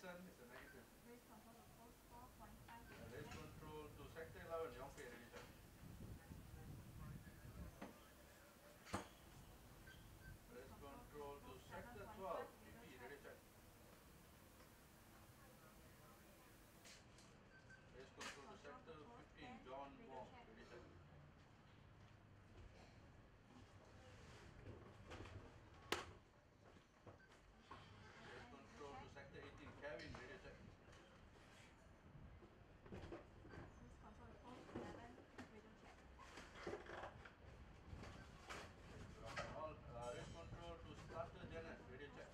Listen, it's a negative. Race control to post 4.5. Race control to sector 11, young pay, ready check. Race control to sector 12, PP, ready check. Race control to sector 15, John Wong, ready check. Race control to sector 18, Kevin, ready check. Race control to post 11, radio check. All, race control to starter Janet, ready check.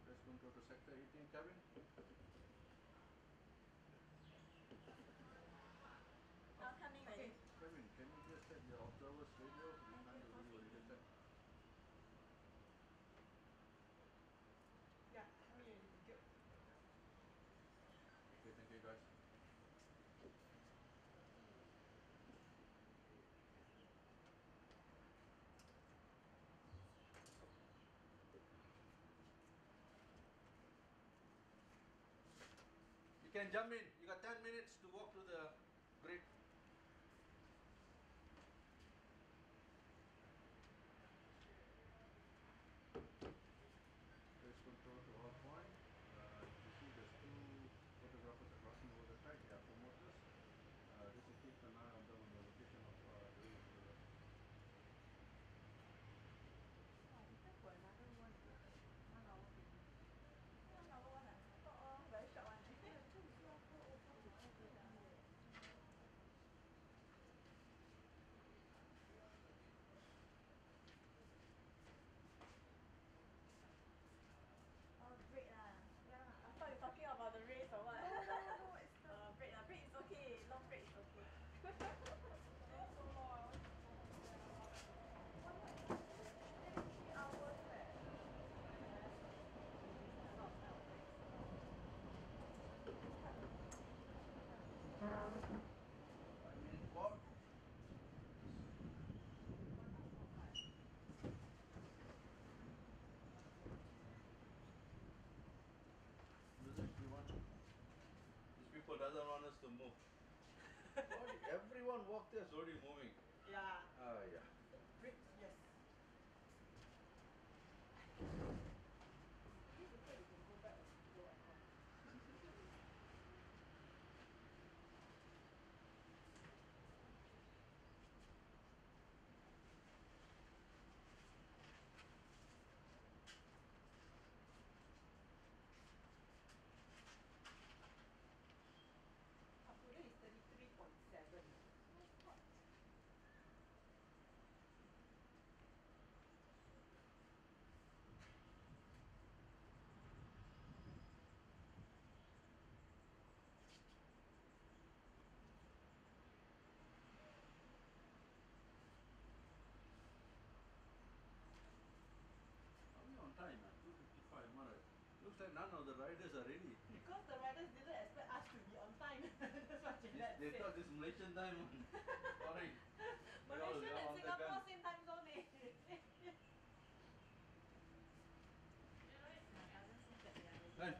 Race control to sector 18, Kevin. Coming ready. Kevin, can you just set your observer's radio? We can't do video check. Yeah, coming ready. Thank you. Okay, thank you guys. You can jump in. You got 10 minutes to walk to the grid. Race control to all point. You see there's two photographers are crossing over the track. They are promoters. Just to keep an eye on them on the location of the race. For another 1 hour. 1 hour, very short one. Break lah. Yeah. I thought you're talking about the race or what? No, it's not. Break lah. Break is okay. Long break is okay. So long. 3 hours leh. 5-minute walk. These people doesn't want us to move. Everyone walk there is already moving. Yeah. Yeah. Bricks, yes. This is where you can go back and go aircon. Up to date is 33.7. On time, 2:55 minutes. Looks like none of the riders are ready. Because the riders didn't expect us to be on time. That's what Janet They said. thought this Malaysian time. Sorry. Malaysia and Singapore same time zone. Doesn't seem that they are ready. Hey.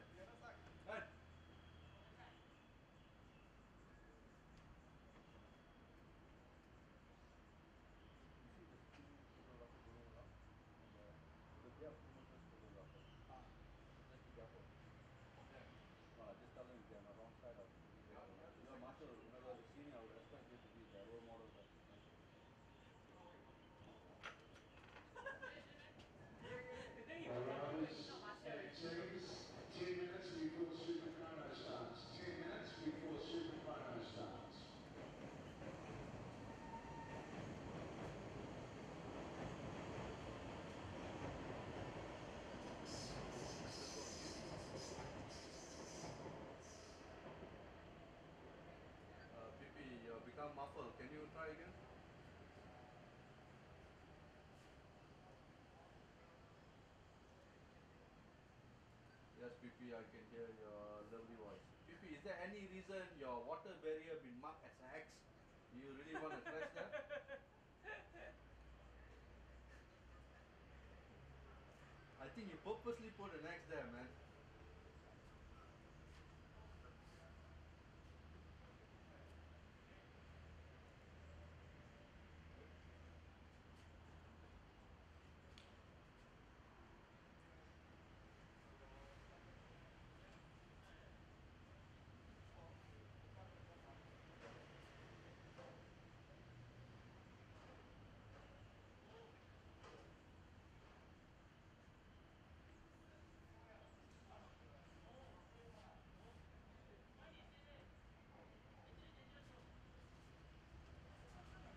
muffled. Can you try again? Yes, PP, I can hear your lovely voice. PP, is there any reason your water barrier been marked as X? Do you really want to crash there? I think you purposely put an X there, man.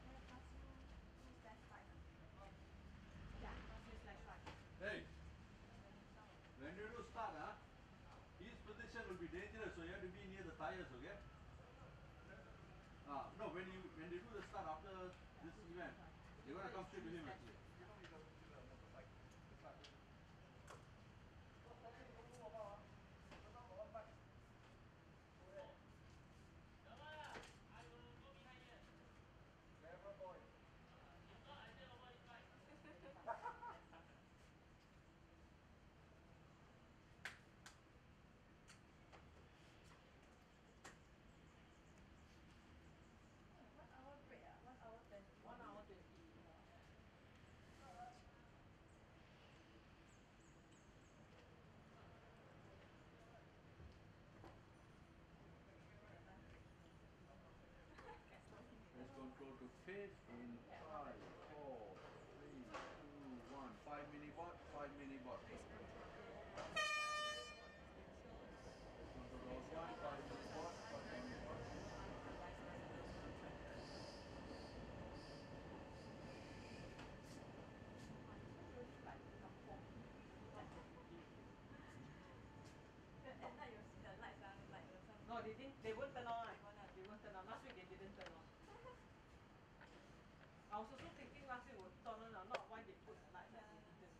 Can I pass you 2/5 Yeah, pass me /5. Hey, when you start? when you do start, his position will be dangerous, so you have to be near the tires, okay? No, when they do the start after this event, you're gonna come straight to him actually. Oh, 1 hour break 1 hour 20 1 hour minutes. 20. The time taking can slowly Race down. control to pit in Yeah, not bad. 5, 4, 3, 2, 1. 5 mini bot, 5 mini bot. Race control is 5 minute bot restrictions. Race control to Race offline, car 5 mini drivers are bot, behind 5 mini drivers bot. and unauthorized passengers on track. Wow, this one really like kampung At night you see the lights like some No, they won't turn on. they won't They won't turn on. Last week they didn't turn on. I was also thinking last week will turn on or not, why they put the light but they yeah. didn't.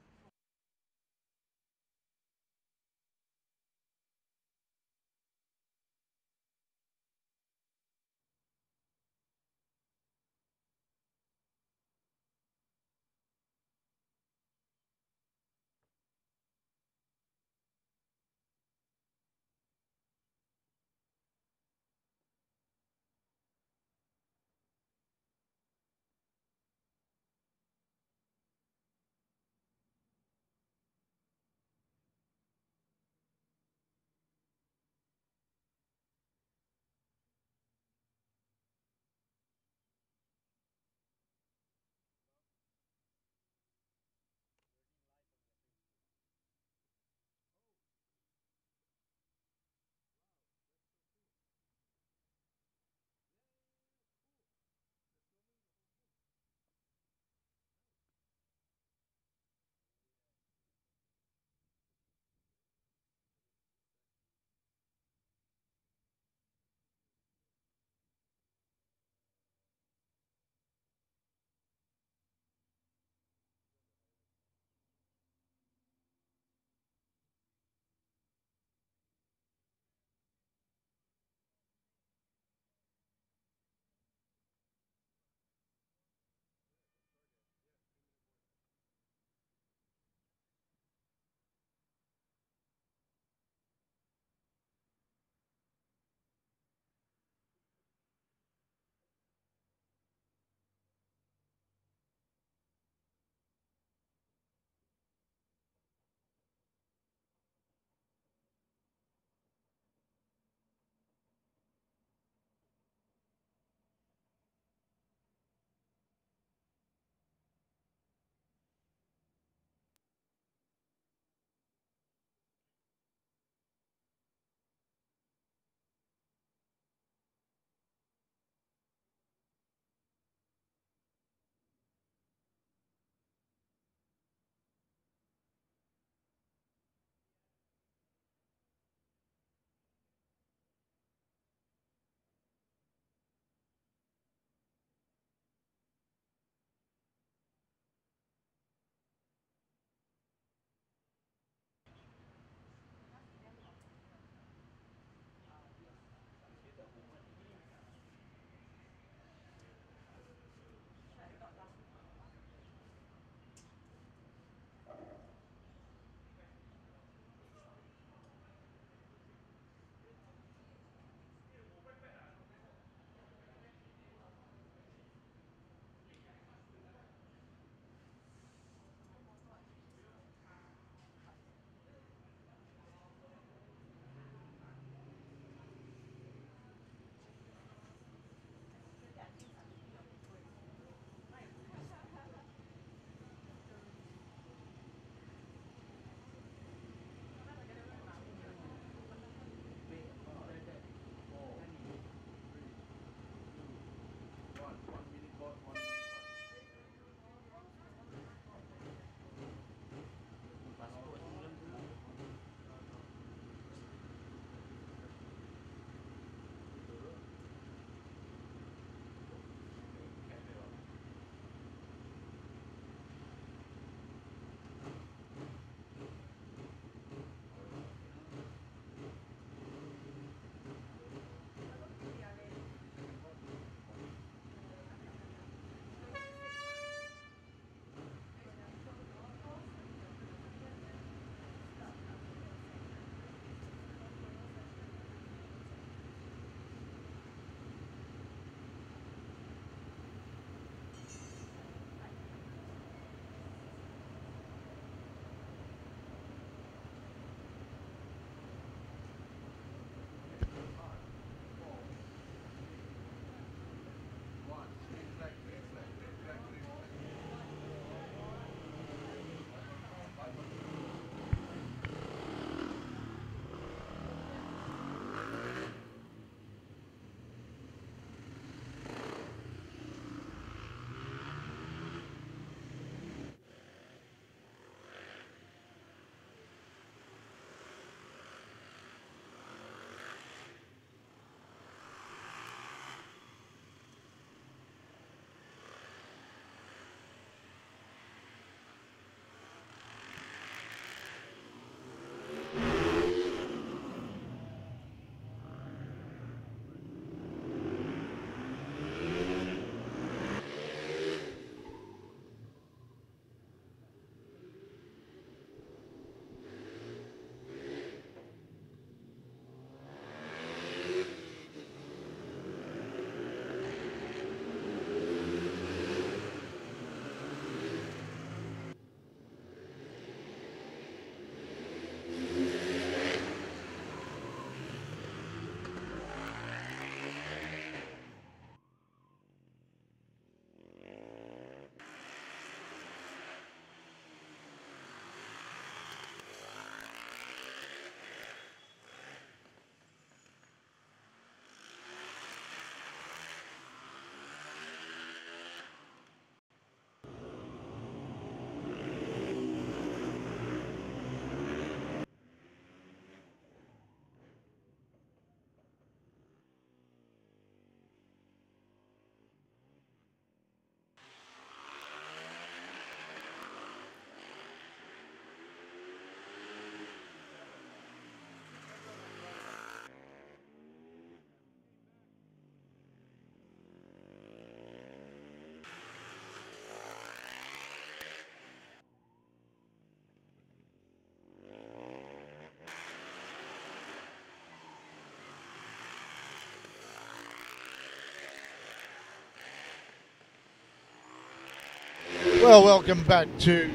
Well, welcome back to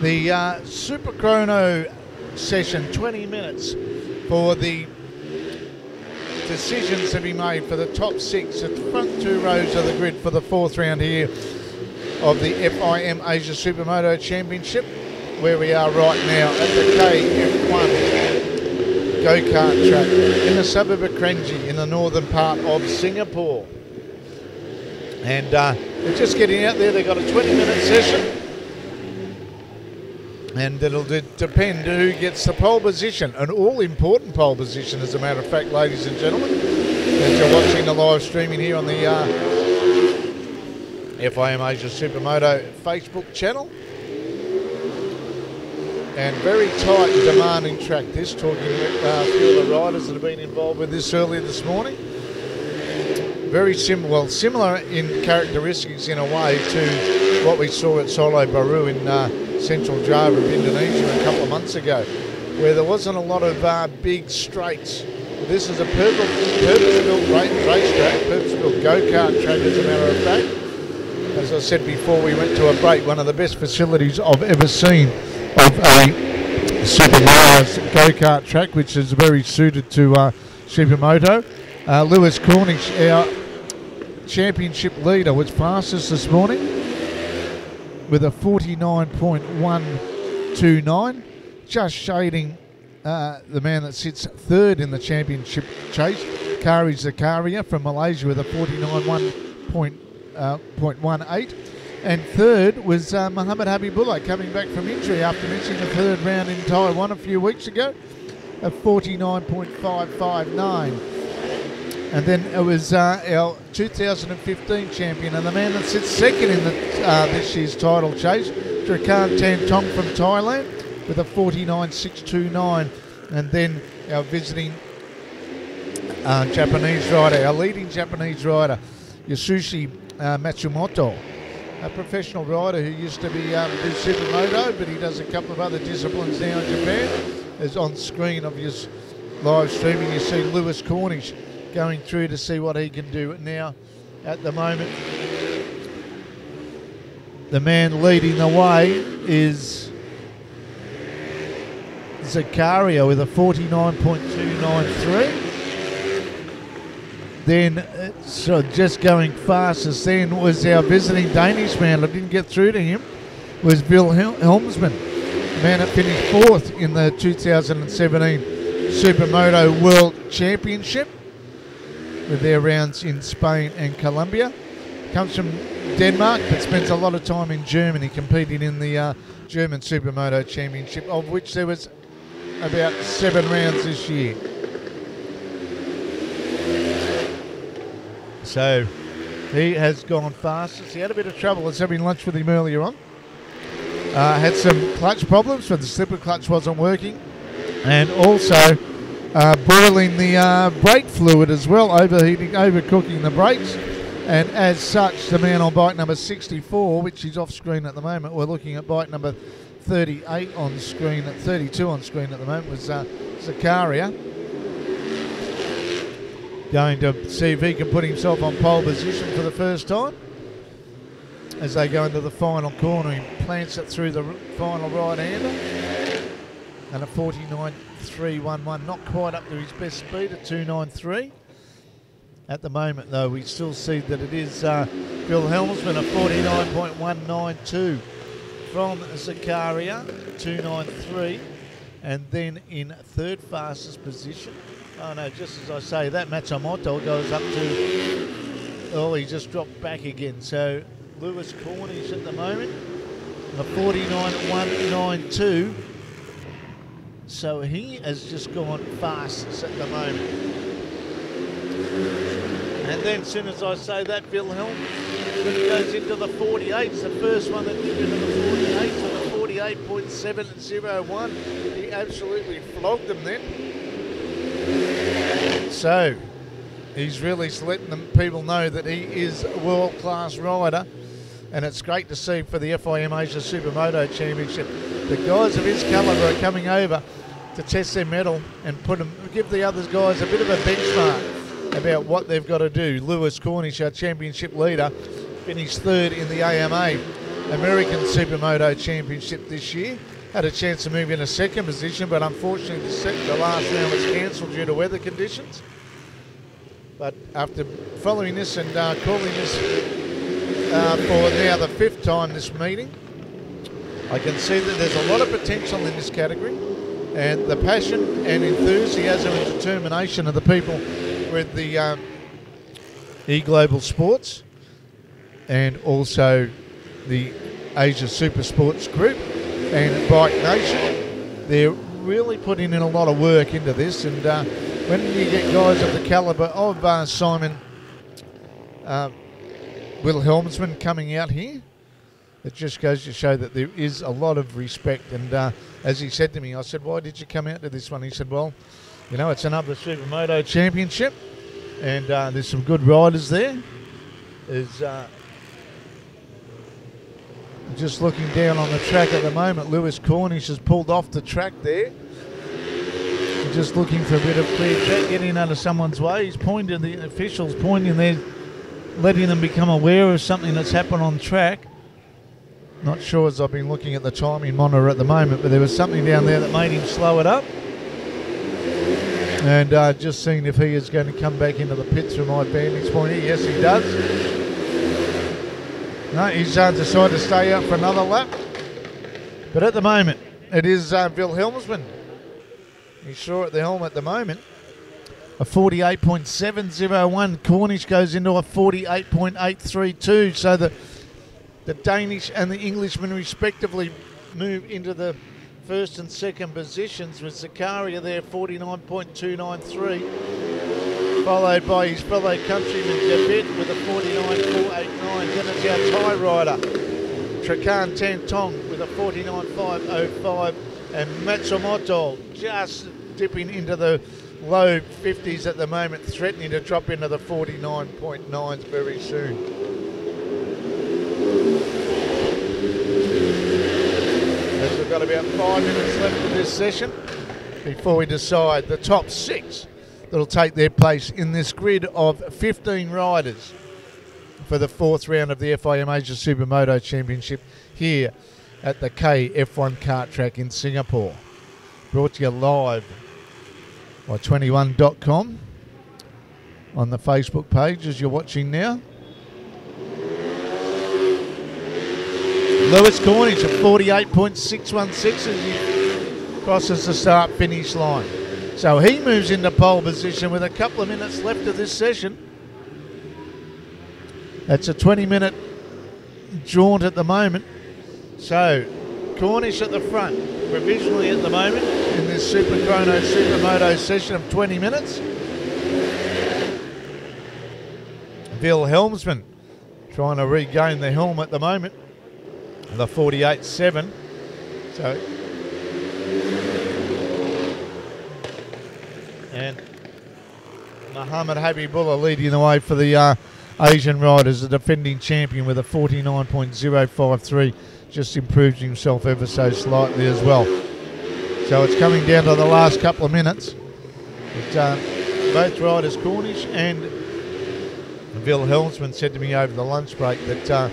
the Superchrono session. 20 minutes for the decisions to be made for the top 6 at the front 2 rows of the grid for the 4th round here of the FIM Asia Supermoto Championship, where we are right now at the KF1 go-kart track in the suburb of KRANJI in the northern part of Singapore. And they're just getting out there. They've got a 20-minute session, and it'll depend who gets the pole position, an all-important pole position, as a matter of fact, ladies and gentlemen, as you're watching the live streaming here on the FIM Asia Supermoto Facebook channel. And very tight and demanding track this, talking to a few of the riders that have been involved with this earlier this morning. Very similar in characteristics in a way to what we saw at Solo Baru in central Java of Indonesia a couple of months ago, where there wasn't a lot of big straights. This is a purpose-built racetrack, purpose-built go-kart track, as a matter of fact. As I said before we went to a break, one of the best facilities I've ever seen of a Supermoto go-kart track, which is very suited to Supermoto. Lewis Cornish, our championship leader, was fastest this morning with a 49.129, just shading the man that sits third in the championship chase, Kari Zakaria from Malaysia, with a 49.18. And third was Muhammad Habibullah, coming back from injury after missing the third round in Taiwan a few weeks ago, a 49.559. And then it was our 2015 champion and the man that sits second in this year's title chase, Drakan Tan Tong from Thailand, with a 49.629. And then our visiting Japanese rider, our leading Japanese rider, Yasushi Matsumoto, a professional rider who used to be do Supermoto, but he does a couple of other disciplines now in Japan. As on screen of his live streaming, you see Lewis Cornish going through to see what he can do. Now, at the moment, the man leading the way is Zakaria with a 49.293. Then, so just going fastest then was our visiting Danish man. I didn't get through to him. Was Bill Helmsman, the man that finished 4th in the 2017 Supermoto World Championship with their rounds in Spain and Colombia. Comes from Denmark, but spends a lot of time in Germany competing in the German Supermoto Championship, of which there was about 7 rounds this year. So he has gone fastest. He had a bit of trouble. I was having lunch with him earlier on. Had some clutch problems, but the slipper clutch wasn't working. And also boiling the brake fluid as well, overcooking the brakes. And as such, the man on bike number 64, which is off screen at the moment, we're looking at bike number 38 on screen, at 32 on screen at the moment, was Zakaria. Going to see if he can put himself on pole position for the first time. As they go into the final corner, he plants it through the final right-hander. And a 49.311, not quite up to his best speed at 293. At the moment, though, we still see that it is Bill Helmsman, a 49.192 from Zakaria, 293. And then in third fastest position, oh no, just as I say that, Matsumoto goes up to, oh, he just dropped back again. So Lewis Cornish at the moment, a 49.192. So he has just gone fastest at the moment. And then as soon as I say that, Bill Helmsman goes into the 48s, the first one that did into the 48s on the 48.701. He absolutely flogged them then. So he's really letting them people know that he is a world-class rider, and it's great to see for the FIM Asia Supermoto Championship. The guys of his calibre are coming over to test their mettle and give the other guys a bit of a benchmark about what they've got to do. Lewis Cornish, our championship leader, finished third in the AMA American Supermoto Championship this year. Had a chance to move in a second position, but unfortunately the last round was cancelled due to weather conditions. But after following this and calling this for now the 5th time this meeting, I can see that there's a lot of potential in this category, and the passion and enthusiasm and determination of the people with the E-Global Sports and also the Asia Super Sports Group and Bike Nation. They're really putting in a lot of work into this, and when you get guys of the calibre of Simon Wilhelmsman coming out here, it just goes to show that there is a lot of respect. And as he said to me, I said, why did you come out to this one? He said, well, you know, it's another Supermoto Championship, and there's some good riders there. There's just looking down on the track at the moment, Lewis Cornish has pulled off the track there. Just looking for a bit of clear track, getting out of someone's way. He's pointing, the officials pointing there, letting them become aware of something that's happened on track. Not sure, as I've been looking at the timing monitor at the moment, but there was something down there that made him slow it up. And just seeing if he is going to come back into the pits from my vantage point here. Yes, he does. No, he's decided to stay out for another lap. But at the moment, it is Wilhelmsman. He's sure at the helm at the moment. A 48.701. Cornish goes into a 48.832. So the Danish and the Englishman respectively move into the first and second positions, with Zakaria there 49.293, followed by his fellow countryman David with a 49.489. Then it's our Thai rider Trakan Tantong with a 49.505, and Matsumoto just dipping into the low 50s at the moment, threatening to drop into the 49.9s very soon. As we've got about 5 minutes left of this session before we decide the top 6 that'll take their place in this grid of 15 riders for the 4th round of the FIM Asia Supermoto Championship here at the KF1 kart track in Singapore. Brought to you live by 21.com on the Facebook page as you're watching now. Lewis Cornish at 48.616 as he crosses the start-finish line. So he moves into pole position with a couple of minutes left of this session. That's a 20-minute jaunt at the moment. So Cornish at the front, provisionally at the moment, in this SUPERCHRONO Supermoto session of 20 minutes. Wilhelmsman trying to regain the helm at the moment. The 48.7. So, and Muhammad Habibullah leading the way for the Asian riders, the defending champion with a 49.053, just improved himself ever so slightly as well. So it's coming down to the last couple of minutes. But, both riders, Cornish and Wilhelmsman, said to me over the lunch break that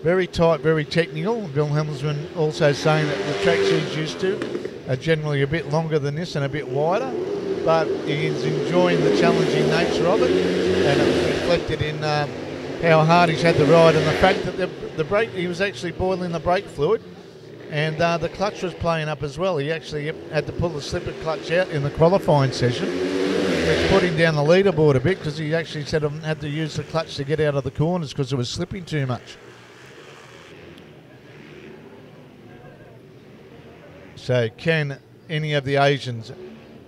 very tight, very technical. Wilhelmsman also saying that the tracks he's used to are generally a bit longer than this and a bit wider, but he's enjoying the challenging nature of it, and it was reflected in how hard he's had to ride, and the fact that the brake, he was actually boiling the brake fluid, and the clutch was playing up as well. He actually had to pull the slipper clutch out in the qualifying session, which put him down the leaderboard a bit, because he actually said he had to use the clutch to get out of the corners because it was slipping too much. So can any of the Asians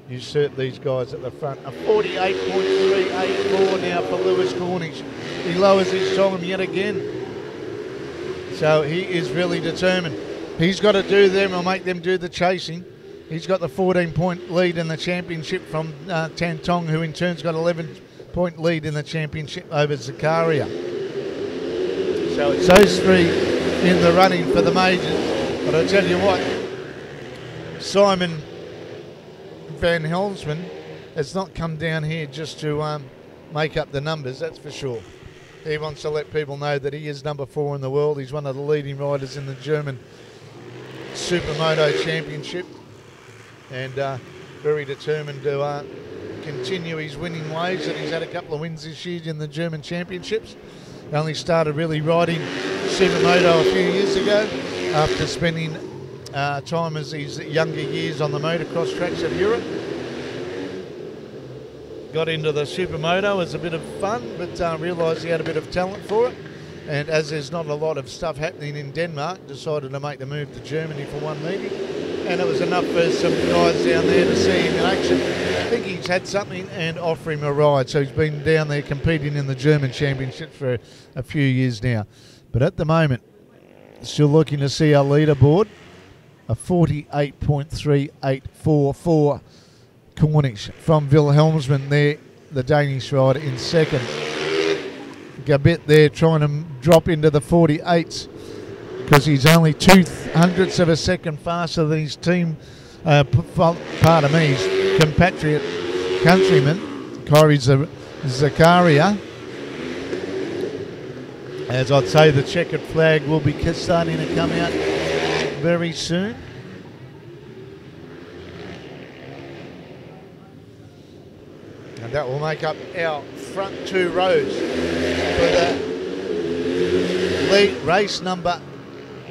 usurp these guys at the front? A 48.384 now for Lewis Cornish. He lowers his time yet again. So he is really determined. He's got to do them or make them do the chasing. He's got the 14-point lead in the championship from Tantong, who in turn's got 11-point lead in the championship over Zakaria. So it's those three in the running for the majors. But I tell you what, Simon Van Helmsman has not come down here just to make up the numbers, that's for sure. he wants to let people know that he is number 4 in the world. He's one of the leading riders in the German Supermoto Championship, and very determined to continue his winning ways. And he's had a couple of wins this year in the German Championships. He only started really riding Supermoto a few years ago after spending time as his younger years on the motocross tracks of Europe. Got into the Supermoto as a bit of fun, but realised he had a bit of talent for it. And as there's not a lot of stuff happening in Denmark, decided to make the move to Germany for one meeting. And it was enough for some guys down there to see him in action, think he's had something, and offer him a ride. So he's been down there competing in the German Championship for a few years now. But at the moment, still looking to see our leaderboard, a 48.3844 Cornish from Wilhelmsman there, the Danish rider in second. Gabet there trying to drop into the 48s because he's only 0.02 of a second faster than his team, his compatriot countryman, Kyrie Zakaria. As I'd say, the checkered flag will be starting to come out very soon. And that will make up our front 2 rows for the race number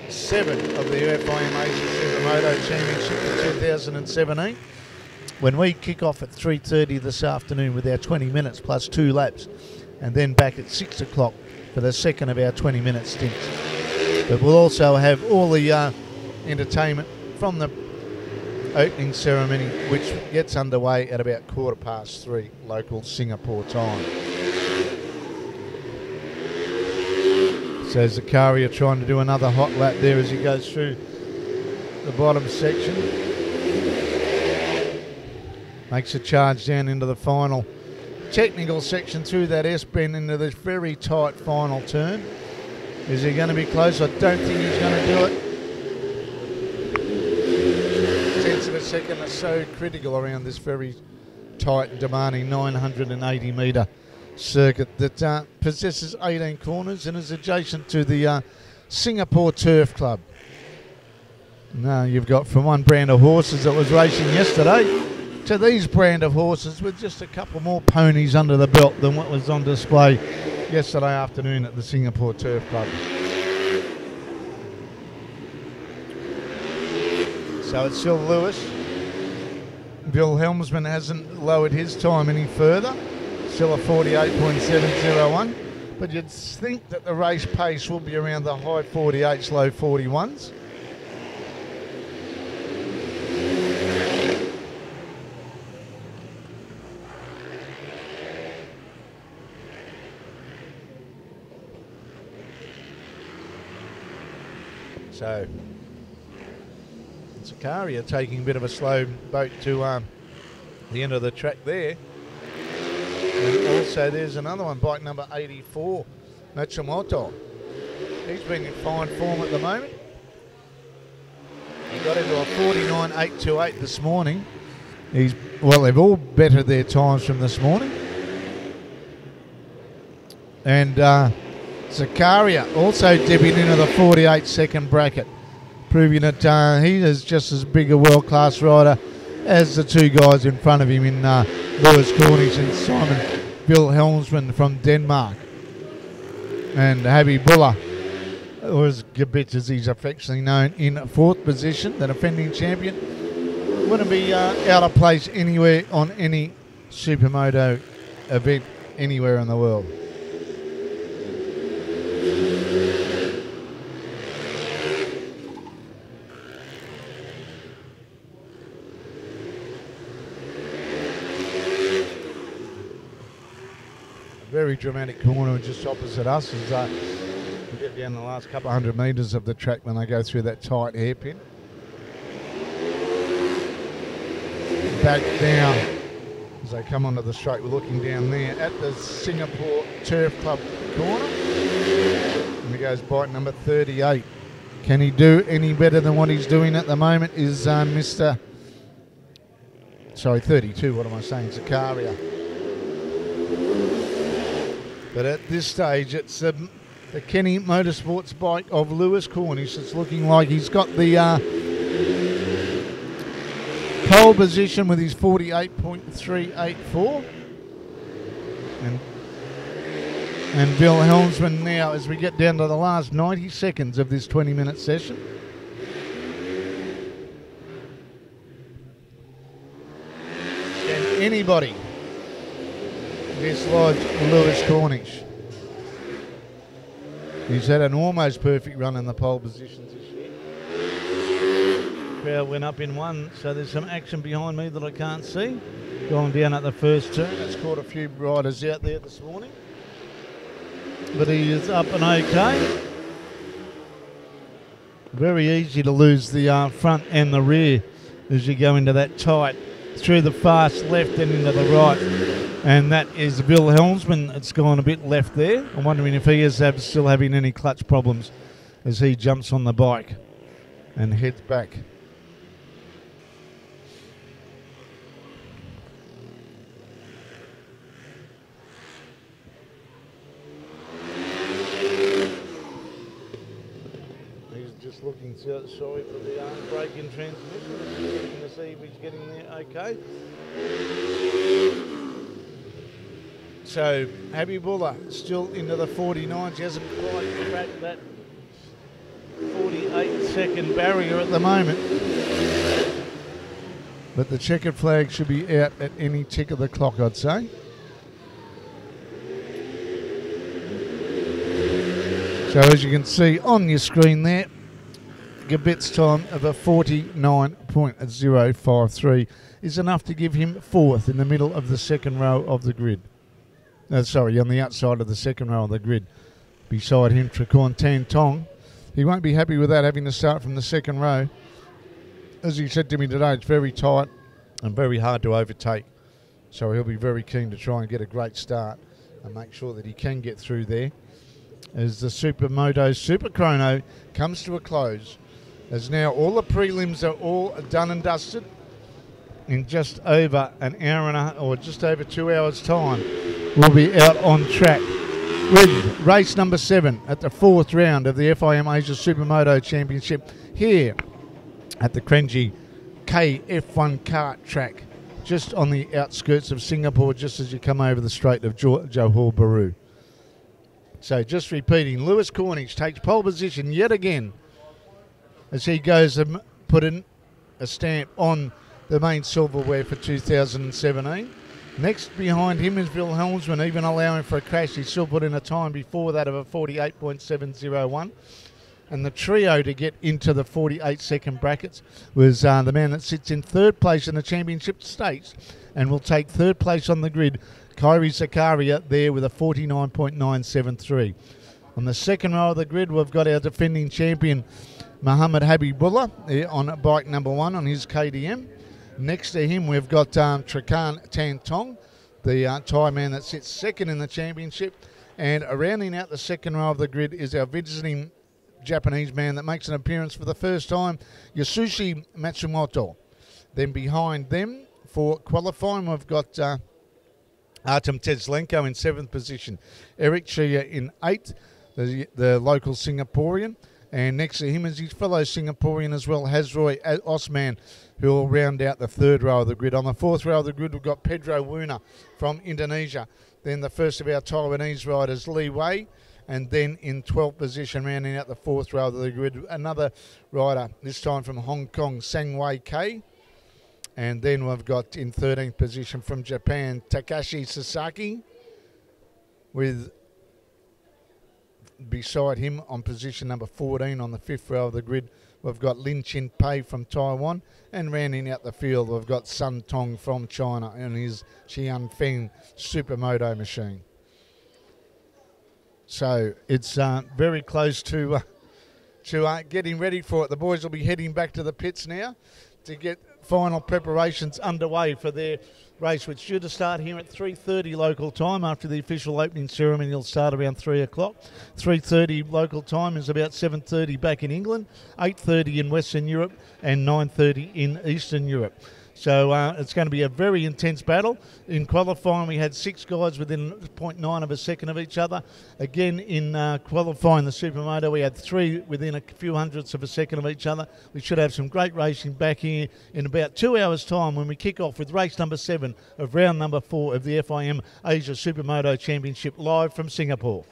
7 of the UFIM Asian Supermoto Championship in 2017. When we kick off at 3:30 this afternoon with our 20 minutes plus 2 laps, and then back at 6 o'clock for the second of our 20-minute stints. But we'll also have all the entertainment from the opening ceremony, which gets underway at about 3:15 local Singapore time. So Zakaria trying to do another hot lap there as he goes through the bottom section. Makes a charge down into the final technical section through that S-bend into this very tight final turn. Is he going to be close? I don't think he's going to do it. Tenths of a second are so critical around this very tight and demanding 980 metre circuit that possesses 18 corners and is adjacent to the Singapore Turf Club. Now you've got from one brand of horses that was racing yesterday to these brand of horses with just a couple more ponies under the belt than what was on display yesterday afternoon at the Singapore Turf Club. So it's still Lewis. Wilhelmsman hasn't lowered his time any further. Still a 48.701. But you'd think that the race pace will be around the high 48s, low 41s. So Zakaria taking a bit of a slow boat to the end of the track there. And also there's another one, bike number 84, Supermoto. He's been in fine form at the moment. He got into a 49.828 this morning. Well, they've all bettered their times from this morning. And Zakaria also dipping into the 48-second bracket, proving that he is just as big a world-class rider as the two guys in front of him in Lewis Cornish and Simon Wilhelmsman from Denmark. And Habib Buller, or as Gabit as he's affectionately known, in 4th position, the defending champion. Wouldn't be out of place anywhere on any Supermoto event anywhere in the world. Very dramatic corner just opposite us as we get down the last couple of 100 metres of the track when they go through that tight hairpin. Back down as they come onto the straight. We're looking down there at the Singapore Turf Club corner. And he goes bike number 38. Can he do any better than what he's doing at the moment is 32, what am I saying, Zakaria. But at this stage, it's the Kenny Motorsports bike of Lewis Cornish. It's looking like he's got the pole position with his 48.384. And Bill Helmsman now, as we get down to the last 90 seconds of this 20-minute session. Can anybody dislodge Lewis Cornish? He's had an almost perfect run in the pole positions this year. Crowd went up in one, so there's some action behind me that I can't see. Going down at the first turn. It's caught a few riders out there this morning. But he is up and okay. Very easy to lose the front and the rear as you go into that tight, through the fast left and into the right. And that is Bill Helmsman. It's gone a bit left there. I'm wondering if he is still having any clutch problems as he jumps on the bike and heads back. Looking sorry for the brake in transmission. Looking to see if he's getting there okay. So Habibullah still into the 49s. He hasn't quite cracked that 48-second barrier at the moment. But the checkered flag should be out at any tick of the clock, I'd say. So as you can see on your screen there, Gabet's time of a 49.053 is enough to give him fourth in the middle of the second row of the grid. On the outside of the second row of the grid. Beside him, Tricorn Tan Tong. He won't be happy with that, having to start from the second row. As he said to me today, it's very tight and very hard to overtake. So he'll be very keen to try and get a great start and make sure that he can get through there. As the Supermoto Superchrono comes to a close. As now all the prelims are all done and dusted in just over an hour and or just over 2 hours time. We'll be out on track with race number 7 at the 4th round of the FIM Asia Supermoto Championship here at the KRANJI KF1 kart track just on the outskirts of Singapore, just as you come over the Strait of Johor Bahru. So just repeating, Lewis Cornish takes pole position yet again as he goes to put in a stamp on the main silverware for 2017. Next behind him is Bill Helmsman, even allowing for a crash. He still put in a time before that of a 48.701. And the trio to get into the 48-second brackets was the man that sits in third place in the championship stakes and will take third place on the grid, Kyrie Zakaria, there with a 49.973. On the second row of the grid, we've got our defending champion, Muhammad Habibullah, on bike number 1 on his KDM. Next to him, we've got Tricorn Tan Tong, the Thai man that sits second in the championship. And rounding out the second row of the grid is our visiting Japanese man that makes an appearance for the first time, Yasushi Matsumoto. Then behind them, for qualifying, we've got Artem Teslenko in 7th position, Eric Chia in 8th, the local Singaporean. And next to him is his fellow Singaporean as well, Hazroy Osman, who will round out the 3rd row of the grid. On the 4th row of the grid, we've got Pedro Wuna from Indonesia. Then the first of our Taiwanese riders, Li Wei. And then in 12th position, rounding out the 4th row of the grid, another rider, this time from Hong Kong, Sang Wei Kei. And then we've got in 13th position from Japan, Takashi Sasaki, with beside him on position number 14 on the 5th row of the grid, we've got Lin Chin Pei from Taiwan. And rounding out the field, we've got Sun Tong from China and his Xianfeng Supermoto machine. So it's very close to getting ready for it. The boys will be heading back to the pits now to get final preparations underway for their race, which is due to start here at 3:30 local time after the official opening ceremony. Will start around 3 o'clock. 3:30 local time is about 7:30 back in England, 8:30 in Western Europe and 9:30 in Eastern Europe. So it's going to be a very intense battle. In qualifying, we had 6 guys within 0.9 of a second of each other. Again, in qualifying the Supermoto, we had 3 within a few hundredths of a second of each other. We should have some great racing back here in about 2 hours' time when we kick off with race number 7 of round number 4 of the FIM Asia Supermoto Championship live from Singapore.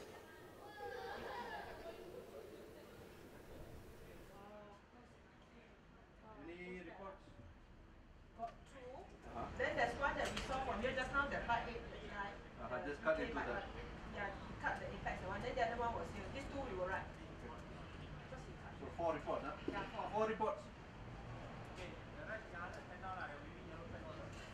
Any reports? Got 2. Then there's one that we saw from here just now, the part 8 guy. Just cut into the